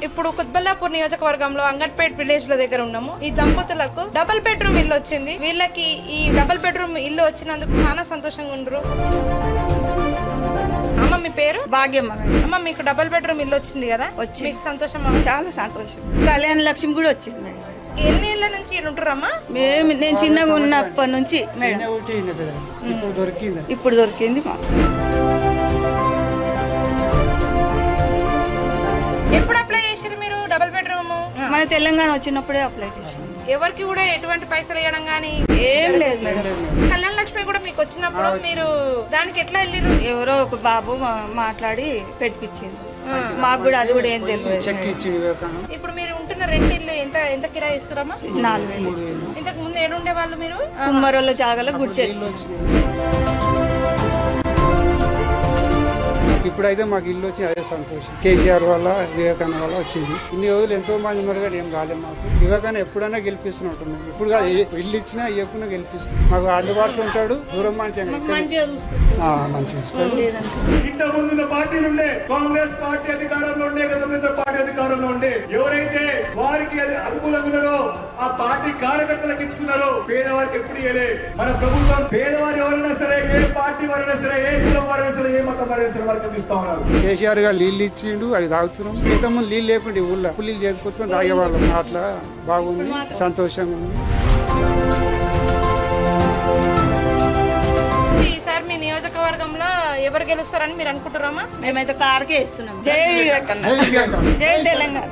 ఇప్పుడు కుత్బల్లాపూర్ నియోజకవర్గంలో అంగట్పేట్ విలేజ్ లో దగ్గర ఉన్నాము. ఈ దంపతులకు డబుల్ బెడ్రూమ్ ఇల్లు వచ్చింది. వీళ్ళకి ఈ డబుల్ బెడ్రూమ్ ఇల్లు వచ్చినందుకు చాలా సంతోషంగా ఉండరు. అమ్మ మీ పేరు? భాగ్యమ్మ. అమ్మ మీకు డబుల్ బెడ్రూమ్ ఇల్లు వచ్చింది కదా, వచ్చి మీకు సంతోషమా? చాలా సంతోషం. కళ్యాణ లక్ష్మి కూడా వచ్చింది మేడం. ఎన్ని ఏళ్ళ నుంచి ఉంటురమ్మా? నేను చిన్నగా ఉన్నప్పటి నుంచి మేడం. ఇప్పుడు దొరికింది మాకు. ఎప్పుడు అప్లై చేసారు మీరు డబుల్ బెడ్రూమ్? మన తెలంగాణ వచ్చినప్పుడే అప్లై చేసాను. ఎవరికి కూడా ఎటువంటి పైసలు ఇవ్వడం గానీ ఏం లేదు మేడం. కళ్యాణ లక్ష్మి కూడా మీకు వచ్చినప్పుడు మీరు దానికి ఎట్లా వెళ్ళారు? ఎవరో ఒక బాబు మాట్లాడి పెట్టిపించింది. మాకు కూడా అది కూడా ఏం తెలియదు. ఇప్పుడు మీరు ఉంటున్న రెంట్ ఇల్లు ఎంత ఎంత కిరాయి ఇస్తారమ్మా? 4,000 ఇస్తున్నాం. ఇంతకు ముందు ఏడుండే వాళ్ళు మీరు? కుమ్మరోళ్ళ జాగాలో గుడి చేసి. ఇప్పుడైతే మాకు ఇల్లు వచ్చి అదే సంతోషం. కేసీఆర్ వల్ల వివేకానంద వల్ల వచ్చింది. ఇన్ని రోజులు ఎంతో మంది ఉన్నారు కానీ ఏం రాలేదు మాకు. వివేకానంద ఎప్పుడైనా గెలిపిస్తున్నట్టు ఇప్పుడు ఇల్లు ఇచ్చినా ఇవ్వకుండా గెలిపిస్తున్నాం. మాకు అందుబాటులో ఉంటాడు. దూరం మంచిగా ఇస్తాడు. ఇంతకుముందు పార్టీలు ఉండే, కాంగ్రెస్ పార్టీ అధికారంలో ఉండే, గత పార్టీ అధికారంలో ఉండే, ఎవరైతే వారికి అనుకూలంగా ఉన్నారో ఆ పార్టీ కార్యకర్తలకు ఇచ్చుకున్నారో పేదవారికి ఎప్పుడు ఇవ్వలే. మన ప్రభుత్వం పేదవారు ఎవరైనా సరే, ఏ పార్టీ వారైనా సరే, ఏ కులం వారైనా సరే, ఏ మతం వారైనా సరే వారికి ఇస్తా ఉన్నారు. కేసీఆర్ గారు నీళ్ళు ఇచ్చిండు, అవి తాగుతున్నాం. ఇంతకుముందు నీళ్ళు లేకుండా ఊళ్ళో పుల్లీలు చేసుకొచ్చుకొని తాగేవాళ్ళం. అట్లా బాగుంది, సంతోషంగా ఉంది. ఈసారి మీ నియోజకవర్గంలో ఎవరు గెలుస్తారని మీరు అనుకుంటున్నామా? మేమైతే కారుకే ఇస్తున్నాం. జై వివేకానంద, జై తెలంగాణ.